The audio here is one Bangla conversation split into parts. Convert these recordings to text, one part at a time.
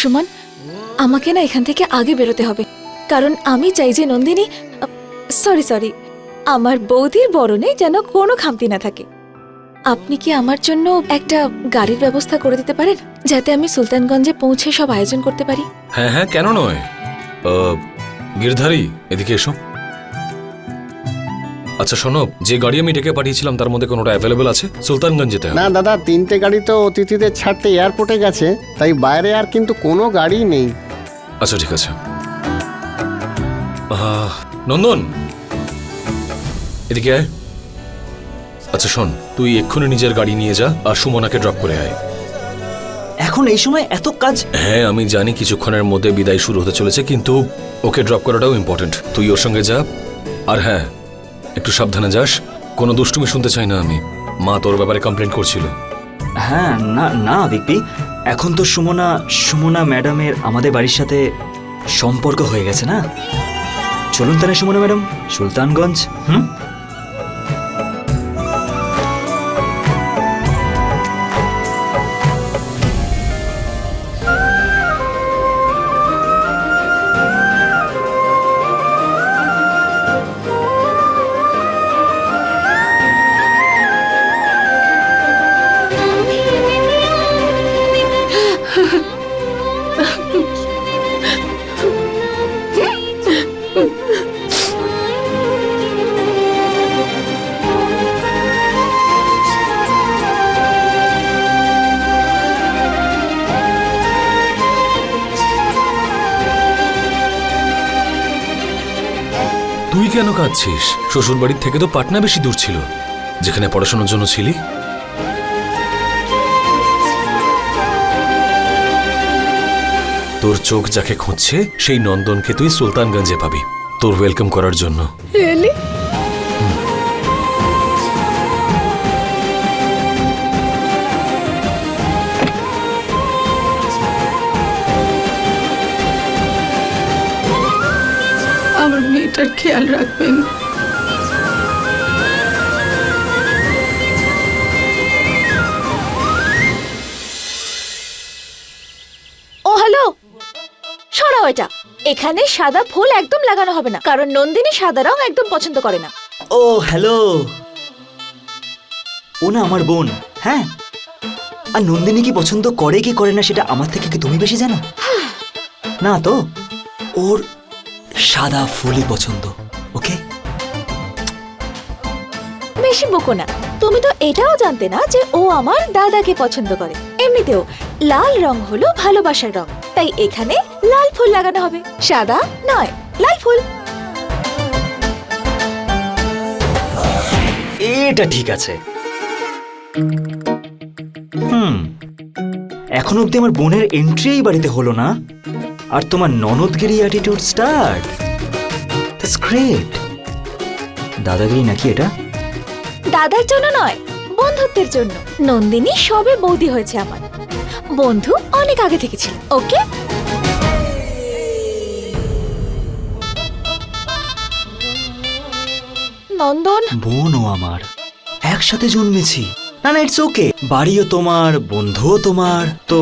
সুমন, আমাকে না এখান থেকে আগে বেরোতে হবে, কারণ আমি চাই যে নন্দিনী, সরি, আমার বৌদির বরণে যেন কোনো খামতি না থাকে। আপনি কি আমার জন্য একটা গাড়ির ব্যবস্থা করে দিতে পারেন, যাতে আমি সুলতানগঞ্জে পৌঁছে সব আয়োজন করতে পারি? হ্যাঁ হ্যাঁ, কেন নয়। গিরধারী, এদিকে এসো। আচ্ছা শোনো, যে গাড়ি আমি ডেকে পাঠিয়েছিলাম তার মধ্যে কোনোটা অ্যাভেলেবল আছে? সুলতানগঞ্জ যেতে হবে। না দাদা, 3টে গাড়ি তো অতিথিদের ছাড়তে এয়ারপোর্টে গেছে, তাই বাইরে আর কিন্তু কোনো গাড়ি নেই। আচ্ছা ঠিক আছে। নন্দন, এদিকে আয়। আচ্ছা শোন, তুই এক্ষুনি নিজের গাড়ি নিয়ে যা আর সুমনাকে ড্রপ করে আয়। এখন এই সময় এত কাজ? হ্যাঁ আমি জানি কিছুক্ষণের মধ্যে বিদায় শুরু হতে চলেছে, কিন্তু ওকে ড্রপ করাটাও ইম্পর্টেন্ট। তুই ওর সঙ্গে যা, আর হ্যাঁ একটু সাবধানে যাস। কোনো দুষ্টুমি শুনতে চাই না আমি। মা তোর ব্যাপারে কমপ্লেন করছিল। হ্যাঁ না না বিপি, এখন তো সুমনা ম্যাডামের আমাদের বাড়ির সাথে সম্পর্ক হয়ে গেছে না। চলুন তাহলে সুমনা ম্যাডাম, সুলতানগঞ্জ। তুই কেন কাঁদছিস? শ্বশুর বাড়ির থেকে তো পাটনা বেশি দূর ছিল, যেখানে পড়াশোনার জন্য ছিলি। তোর চোখ যাকে খুঁজছে সেই নন্দনকে তুই সুলতানগঞ্জে পাবি, তোর ওয়েলকাম করার জন্য। রিয়েলি? আমার মেয়েটার খেয়াল রাখবেন। ও হ্যালো, সরাও এটা। এখানে সাদা ফুল একদম লাগানো হবে না, কারণ নন্দিনী সাদা রং একদম পছন্দ করে না। ও হ্যালো, ও না আমার বোন। হ্যাঁ, আর নন্দিনী কি পছন্দ করে কি করে না সেটা আমার থেকে কি তুমি বেশি জানো? না তো, ওর সাদা ফুলই পছন্দ। ওকে, বেশি বকো না। তুমি তো এটাও জানতে না যে ও আমার দাদাকে পছন্দ করে। এমনিতেও লাল রং হলো ভালোবাসার রং, তাই এখানে লাল ফুল লাগানো হবে, সাদা নয়, লাল ফুল। এটা ঠিক আছে। এখন অব্দি আমার বোনের এন্ট্রি এই বাড়িতে হলো না, আর তোমার ননদগিরি অ্যাটিটিউড স্টার্ট। That's great. দাদাগিরি নাকি এটা? দাদার জন্য নয়, বন্ধুত্বের জন্য। নন্দিনী সবে বৌদি হয়েছে আমার, বন্ধু অনেক আগে থেকে ছিল। ওকে, নন্দন। বোনও আমার, একসাথে জন্মেছি। না না, ইটস ওকে। বাড়িও তোমার, বন্ধুও তোমার, তো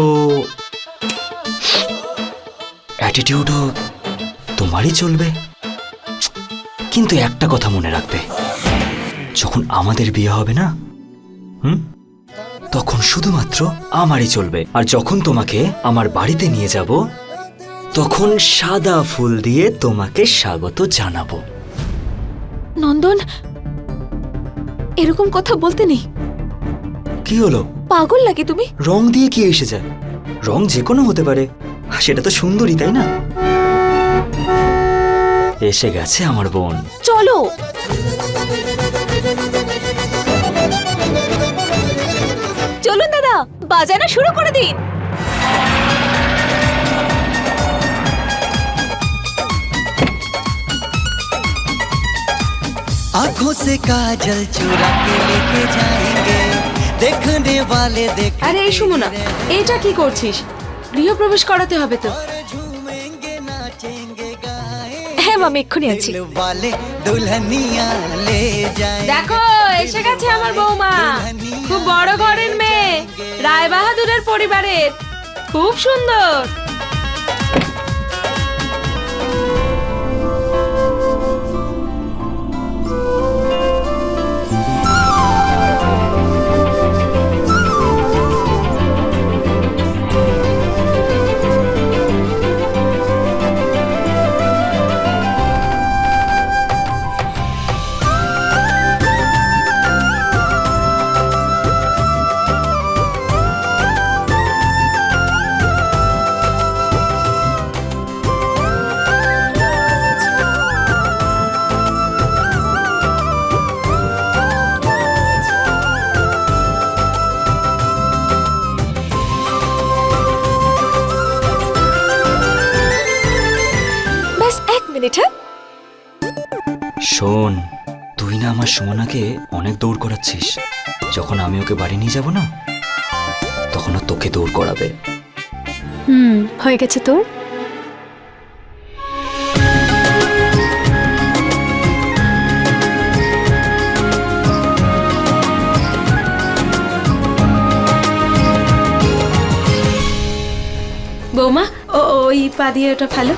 অ্যাটিটিউডও তোমারই চলবে। কিন্তু একটা কথা মনে রাখবে, যখন আমাদের বিয়ে হবে না, তখন শুধুমাত্র আমারই চলবে। আর যখন তোমাকে আমার বাড়িতে নিয়ে যাব, তখন সাদা ফুল দিয়ে তোমাকে স্বাগত জানাবো। নন্দন, এরকম কথা বলতে নেই। কি হলো? পাগল নাকি তুমি? রং দিয়ে কি এসে যায়? রং যে কোনো হতে পারে, সেটা তো সুন্দরী, তাই না? এসে গেছে আমার বোন। চলো। চলুন দাদা, বাজানো শুরু করে দিন। आंखों से काजल चुरा के लेके जाएंगे देखने वाले देख। আরে এই সুমনা, এটা কি করছিস? গৃহপ্রবেশ করাতে হবে তো। झूमेंगे नाचेंगे गाएंगे হ্যাঁ মামি, এক্ষুনি আছি। दिल वाले दुल्हनिया ले जाए। দেখো, এসে গেছে আমার বৌমা। খুব বড় ঘরের মেয়ে, রায় বাহাদুরের পরিবারের। খুব সুন্দর। শোন, তুই না আমার সুমনাকে অনেক দৌড় করাচ্ছিস। যখন আমি ওকে বাড়ি নিয়ে যাব না, তখন ও তোকে দৌড় করাবে। হয়ে গেছে তোর। বৌমা, ওই পা দিয়ে ওটা ফেলো।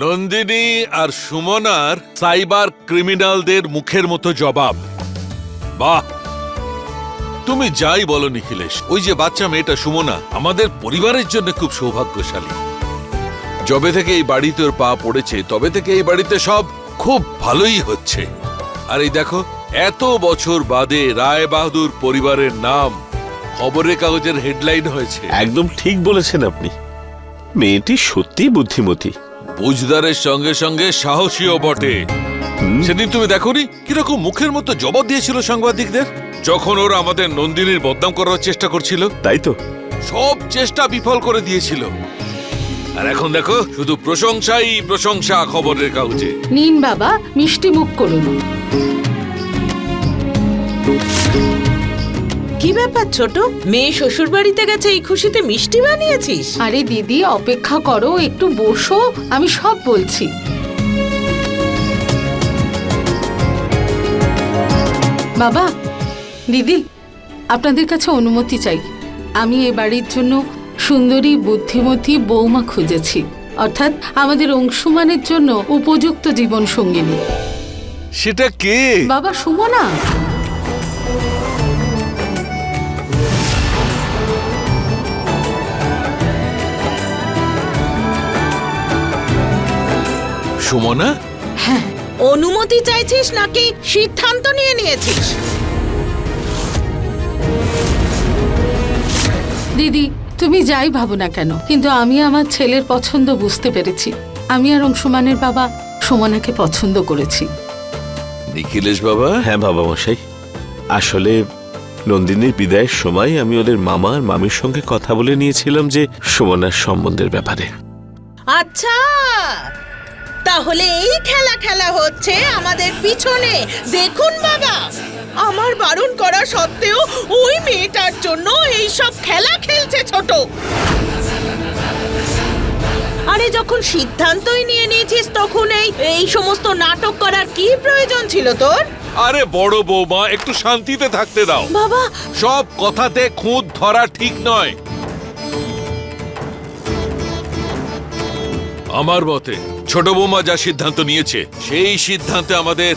নন্দিনী আর সুমনার সাইবার ক্রিমিনালদের মুখের মতো জবাব। বাহ, তুমি যাই বলো নিখিলেশ, ওই যে বাচ্চা মেয়েটা সুমনা আমাদের পরিবারের জন্য খুব সৌভাগ্যশালী। যবে থেকে এই বাড়িতে ওর পা পড়েছে তবে থেকে এই বাড়িতে সব খুব ভালোই হচ্ছে। আর এই দেখো, এত বছর বাদে রায় বাহাদুর পরিবারের নাম খবরের কাগজের হেডলাইন হয়েছে। একদম ঠিক বলেছেন আপনি, মেয়েটি সত্যি বুদ্ধিমতী। বুঝদারের সঙ্গে সঙ্গে সাহসীও বটে। সেদিন তুমি দেখোনি কিরকম মুখের মতো জবাব দিয়েছিল সাংবাদিকদের, যখন ওরা আমাদের নন্দিনীর বদনাম করার চেষ্টা করছিল। তাই তো, সব চেষ্টা বিফল করে দিয়েছিল। আর এখন দেখো, শুধু প্রশংসাই প্রশংসা খবরের কাগজে। নিন বাবা, মিষ্টি মুখ করুন। কি ব্যাপার ছোট, মেয়ে শ্বশুর বাড়িতে গেছে, এই খুশিতে মিষ্টি বানিয়েছিস? আরে দিদি, অপেক্ষা করো, একটু বসো, আমি সব বলছি। বাবা, দিদি, আপনাদের কাছে অনুমতি চাই। আমি এ বাড়ির জন্য সুন্দরী বুদ্ধিমতী বৌমা খুঁজেছি, অর্থাৎ আমাদের অংশুমানের জন্য উপযুক্ত জীবন সঙ্গিনী। সেটা কে? বাবা, সুমনা। সুমনা? অনুমতি চাইছিস নাকি সিদ্ধান্ত নিয়ে নিয়েছিস? দিদি, তুমি যাই ভাবো না কেন, কিন্তু আমি আমার ছেলের পছন্দ বুঝতে পেরেছি। আমি আর অংশুমানের বাবা সুমনাকে পছন্দ করেছি। নিখিলেশ বাবা? হ্যাঁ বাবা মশাই, আসলে নন্দিনীর বিদায়ের সময় আমি ওদের মামা আর মামির সঙ্গে কথা বলে নিয়েছিলাম যে সুমনার সম্বন্ধের ব্যাপারে। আচ্ছা, তাহলে এই খেলা খেলা হচ্ছে আমাদের পিছনে। দেখুন বাবা, আমার বারণ করা সত্ত্বেও ওই মেয়েটার জন্য এই সব খেলা খেলছে ছোট। আরে যখন সিদ্ধান্তই নিয়ে নিয়েছিস, তখন এই সমস্ত নাটক করার কি প্রয়োজন ছিল তোর? আরে বড় বৌমা, একটু শান্তিতে থাকতে দাও বাবা। সব কথাতে খুঁত ধরা ঠিক নয়। আমার মতে ছোট বৌমা যা সিদ্ধান্ত নিয়েছে, সেই সিদ্ধান্তে আমাদের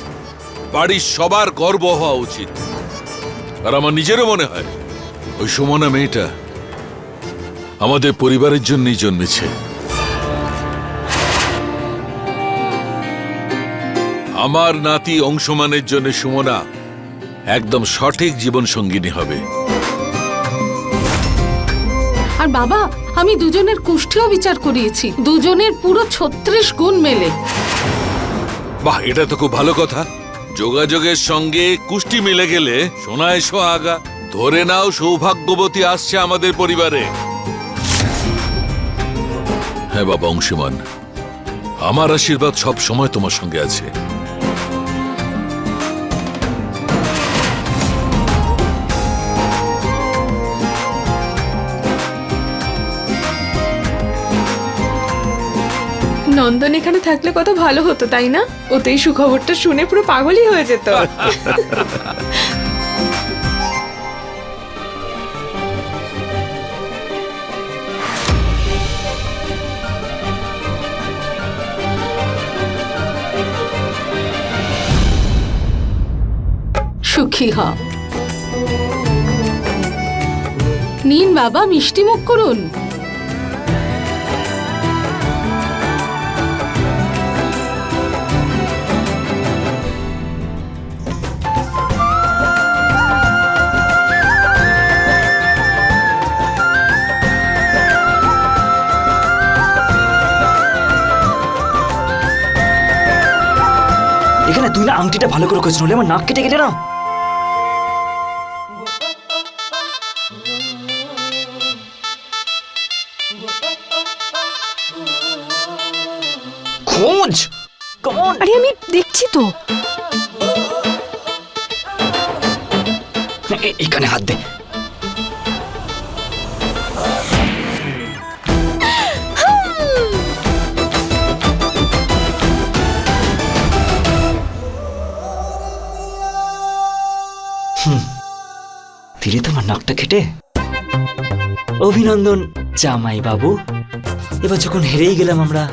বাড়ির সবার গর্ব হওয়া উচিত। আর আমার নিজেরও মনে হয় ওই সুমনা মেয়েটা আমাদের পরিবারের জন্যই জন্মেছে। আমার নাতি অংশমানের জন্য সুমনা একদম সঠিক জীবন সঙ্গিনী হবে। আর বাবা, আমি দুজনের কুষ্ঠিও বিচার করিয়েছি, দুজনের পুরো 36 গুণ মেলে। বাহ, এটা তো খুব ভালো কথা। যোগাযোগের সঙ্গে কুষ্টি মিলে গেলে সোনায় সোহাগা। ধরে নাও সৌভাগ্যবতী আসছে আমাদের পরিবারে। হ্যাঁ বাবা অংশুমান, আমার আশীর্বাদ সব সময় তোমার সঙ্গে আছে। নন্দন এখানে থাকলে কত ভালো হতো, তাই না? ও তো এই সুখবরটা শুনে পুরো পাগলই হয়ে যেত। সুখী হ। নিন বাবা, মিষ্টি মুখ করুন। এখানে তুই না আংটিটা ভালো করে খোঁজ, নইলে আমার নাক কেটে গেলে না। খোঁজ, কমন। আরে আমি দেখছি তো। এখানে হাত দে। দিলে তোমার নাকটা কেটে। অভিনন্দন জামাই বাবু। এবার যখন হেরেই গেলাম আমরা,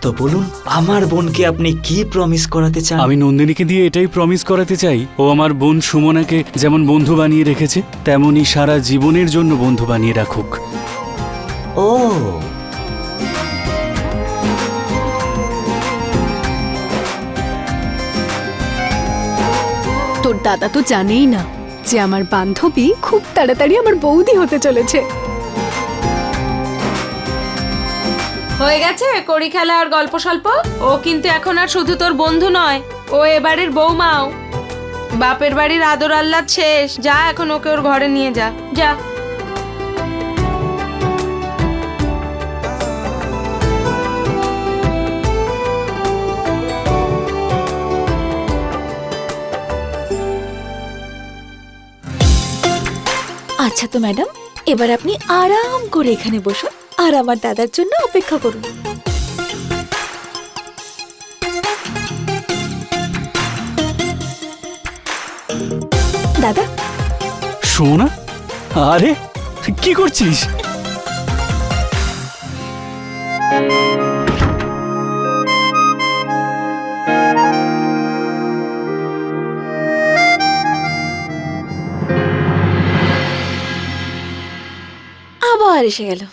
তো বলুন আমার বোনকে আপনি কি প্রমিস করাতে চান? আমি নন্দিনীকে দিয়ে এটাই প্রমিস করাতে চাই, ও আমার বোন সুমনাকে যেমন বন্ধু বানিয়ে রেখেছে তেমনি সারা জীবনের জন্য বন্ধু বানিয়ে রাখুক। ও, তোর দাদা তো জানেই না যে আমার বান্ধবী খুব তাড়াতাড়ি আমার বৌদি হতে চলেছে। হয়ে গেছে কড়ি খেলা আর গল্প স্বল্প। ও কিন্তু এখন আর শুধু তোর বন্ধু নয়, ও এবাড়ির বৌমাও। বাপের বাড়ির আদর আহ্লাদ শেষ, যা এখন ওকে ওর ঘরে নিয়ে যা, যা। আচ্ছা তো ম্যাডাম, এবার আপনি আরাম করে এখানে বসুন আর আমার দাদার জন্য অপেক্ষা করুন। দাদা। সুমনা, আরে কি করছিস? আবার এসে গেল।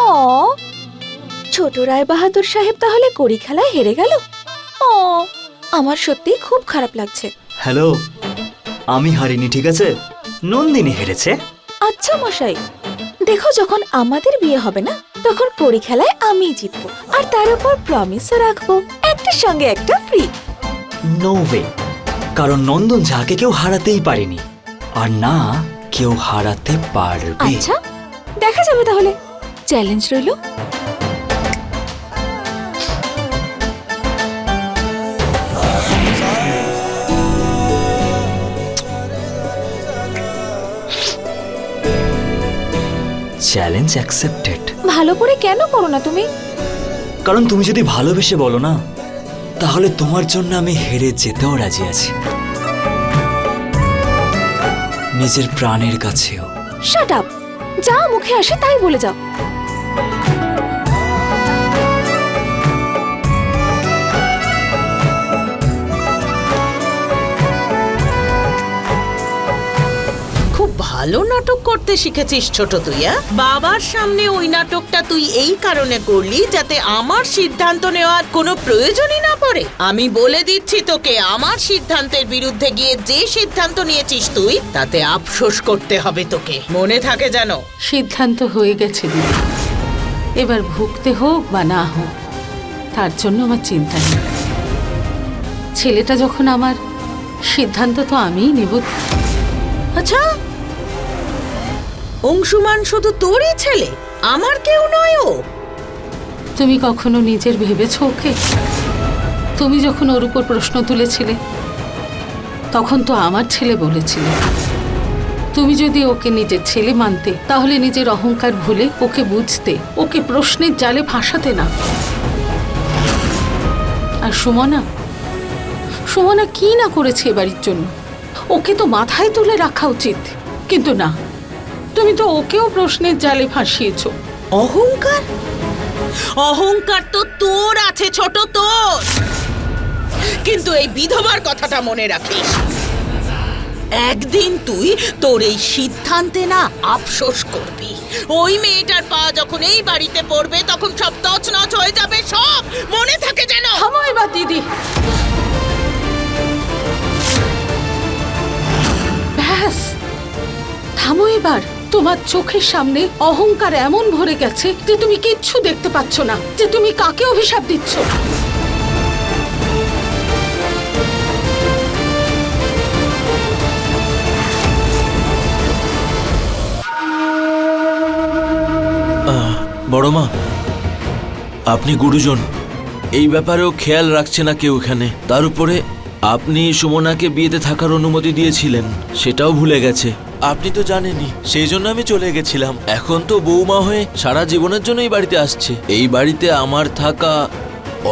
ও, ছোট রায় বাহাদুর সাহেব তাহলে কড়ি খেলায় হেরে গেল। ও, আমার সত্যি খুব খারাপ লাগছে। হ্যালো, আমি হারিনি, ঠিক আছে? নন্দিনী হেরেছে। আচ্ছা মশাই, দেখো যখন আমাদের বিয়ে হবে না তখন কড়ি খেলায় আমি জিতবো, আর তার উপর প্রমিসও রাখবো, একটার সঙ্গে একটা ফ্রি। নো ওয়ে, কারণ নন্দন ঝাকে কেউ হারাতেই পারেনি, আর না কেউ হারাতে পারবে। আচ্ছা, দেখা যাবে তাহলে। চ্যালেঞ্জ রইল। Challenge accepted. ভালো করে কেন করো না তুমি? কারণ তুমি যদি ভালোবেসে বলো না, তাহলে তোমার জন্য আমি হেরে যেতেও রাজি আছি, নিজের প্রাণের কাছেও। শাট আপ, যা মুখে আসে তাই বলে যাও। খুব ভালো নাটক করতে শিখেছিস ছোট তুই। বাবার সামনে ওই নাটকটা তুই এই কারণে করলি যাতে আমার সিদ্ধান্ত নেওয়ার কোনো প্রয়োজনই না পড়ে। আমি বলে দিচ্ছি তোকে, আমার সিদ্ধান্তের বিরুদ্ধে গিয়ে যে সিদ্ধান্ত নিয়েছিস তুই, তাতে আফসোস করতে হবে তোকে, মনে থাকে যেন। সিদ্ধান্ত হয়ে গেছে দিদি, এবার ভুগতে হোক বা না হোক তার জন্য আমার চিন্তা নেই। ছেলেটা যখন আমার, সিদ্ধান্ত তো আমিই নেব। আচ্ছা, অংশুমান শুধু তোরই ছেলে, আমার কেউ নয় ও? তুমি কখনো নিজের ভেবেছো ওকে? তুমি যখন ওর উপর প্রশ্ন তুলেছিলে তখন তো আমার ছেলে বলেছিলে। তুমি যদি ওকে নিজের ছেলে মানতে তাহলে নিজের অহংকার ভুলে ওকে বুঝতে, ওকে প্রশ্নের জালে ফাঁসাতে না। আর সুমনা, সুমনা কি না করেছে এ বাড়ির জন্য, ওকে তো মাথায় তুলে রাখা উচিত, কিন্তু না, তুমি তো ওকেও প্রশ্নের জালে ফাঁসিয়েছো। অহংকার? অহংকার তো তোর আছে ছোট, তোর। কিন্তু এই বিধবার কথাটা মনে রাখিস, একদিন তুই তোর এই সিদ্ধান্তে না আফসোস করবি। ওই মেয়েটার পা যখন এই বাড়িতে পড়বে তখন সব তছনছ হয়ে যাবে, সব মনে থাকে যেন। থামো এবার দিদি, ব্যাস থামো এবার। তোমার চোখের সামনে অহংকার এমন ভরে গেছে যে তুমি কিচ্ছু দেখতে পাচ্ছ না, যে তুমি কাকে অভিশাপ দিচ্ছ। বড় মা, আপনি গুরুজন, এই ব্যাপারেও খেয়াল রাখছে না কেউ এখানে। তার উপরে আপনি সুমনাকে বিয়েতে থাকার অনুমতি দিয়েছিলেন, সেটাও ভুলে গেছে। আপনি তো জানেনই, সেই জন্য আমি চলে গেছিলাম। এখন তো বৌমা হয়ে সারা জীবনের জন্য এই বাড়িতে আসছে। এই বাড়িতে আমার থাকা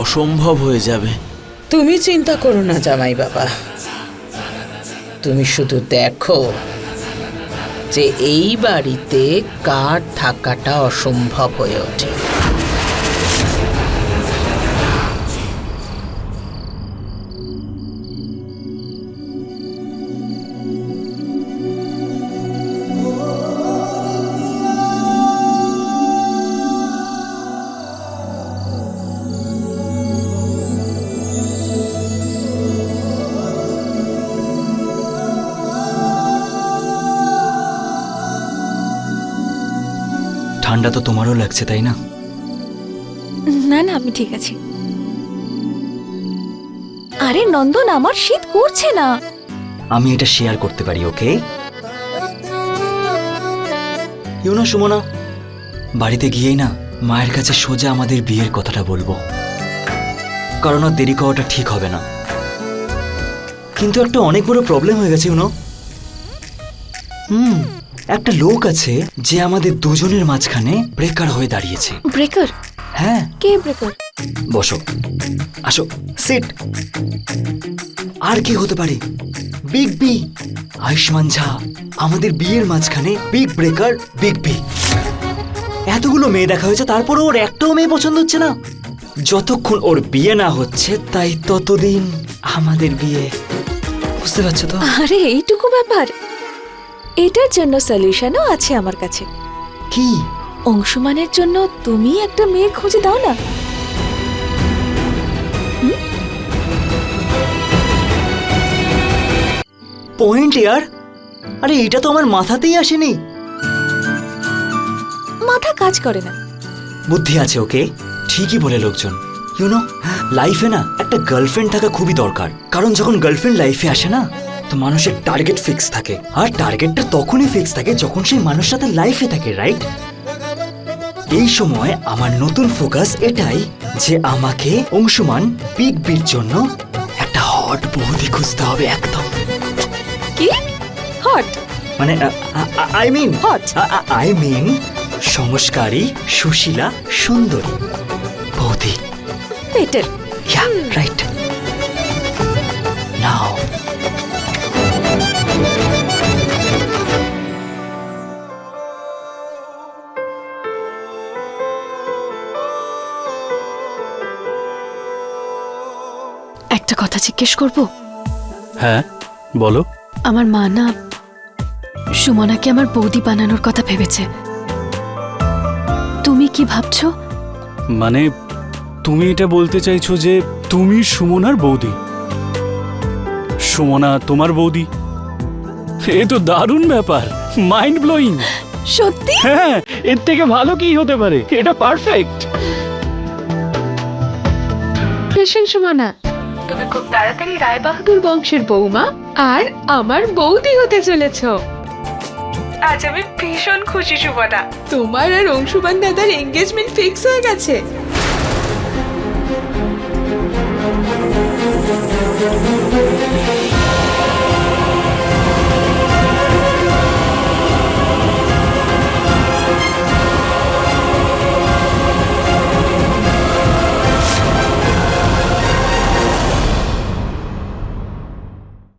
অসম্ভব হয়ে যাবে। তুমি চিন্তা করো না জামাই বাবা, তুমি শুধু দেখো যে এই বাড়িতে কার থাকাটা অসম্ভব হয়ে ওঠে। ঠান্ডা তো তোমারও লাগছে, তাই না? না না, আমি ঠিক আছি। আরে নন্দন, আমার শীত করছে না। আমি এটা শেয়ার করতে পারি, ওকে? ইউনো সুমনা, বাড়িতে গিয়েই না মায়ের কাছে সোজা আমাদের বিয়ের কথাটা বলবো, কারণ আর দেরি করাটা ঠিক হবে না। কিন্তু একটা অনেক বড় প্রবলেম হয়ে গেছে, ইউনো। একটা লোক আছে যে আমাদের দুজনের মাঝখানে ব্রেকার হয়ে দাঁড়িয়েছে। ব্রেকার? হ্যাঁ। কে ব্রেকার? বসো, আসো, সিট। আর কি হতে পারে? বিগ বি, আয়ুষ্মান ঝা। আমাদের বিয়ের মাঝখানে বিগ ব্রেকার, বিগ বি। এতগুলো মেয়ে দেখা হয়েছে, তারপরে ওর একটাও মেয়ে পছন্দ হচ্ছে না। যতক্ষণ ওর বিয়ে না হচ্ছে, তাই ততদিন আমাদের বিয়ে। বুঝতে পারছো তো? আরে এইটুকু ব্যাপার? এটার জন্য সলিউশনও আছে আমার কাছে। কি? অংশুমানের জন্য তুমি একটা মেয়ে খুঁজে দাও না। পয়েন্ট ইয়ার। আরে এটা তো আমার মাথাতেই আসেনি। মাথা কাজ করে না। বুদ্ধি আছে, ওকে? ঠিকই বলে লোকজন। ইউনো, লাইফে না একটা গার্লফ্রেন্ড থাকা খুবই দরকার। কারণ যখন গার্লফ্রেন্ড লাইফে আসে না, তো মানুষের টার্গেট ফিক্স থাকে। আর টার্গেটটা তখনই ফিক্স থাকে যখন সেই মানুষটা তার লাইফে থাকে, রাইট? এই সময় আমার নতুন ফোকাস এটাই যে আমাকে অংশুমান বিগ বির জন্য একটা হট বৌদি খুঁজতে হবে। একদম। কি হট? মানে I mean hot, I mean সংস্কারী, সুশীলা, সুন্দরী বৌদি। বেটার। ইয়া, রাইট। নাও একটা কথা জিজ্ঞেস করব? হ্যাঁ বলো। আমার মা না সুমনাকে আমার বৌদি বানানোর কথা ভেবেছে। তুমি কি ভাবছো? মানে তুমি এটা বলতে চাইছো যে তুমি সুমনার বৌদি, সুমনা তোমার বৌদি? এ তো দারুণ ব্যাপার, মাইন্ড ব্লোয়িং। সত্যি? হ্যাঁ, এর থেকে ভালো কি হতে পারে? এটা পারফেক্ট। সুমনা, তুমি খুব তাড়াতাড়ি রায় বাহাদুর বংশের বৌমা আর আমার বৌদি হতে চলেছ। আজ আমি ভীষণ খুশি সুমনা। তোমার আর অংশুমান দাদার এঙ্গেজমেন্ট ফিক্স হয়ে গেছে।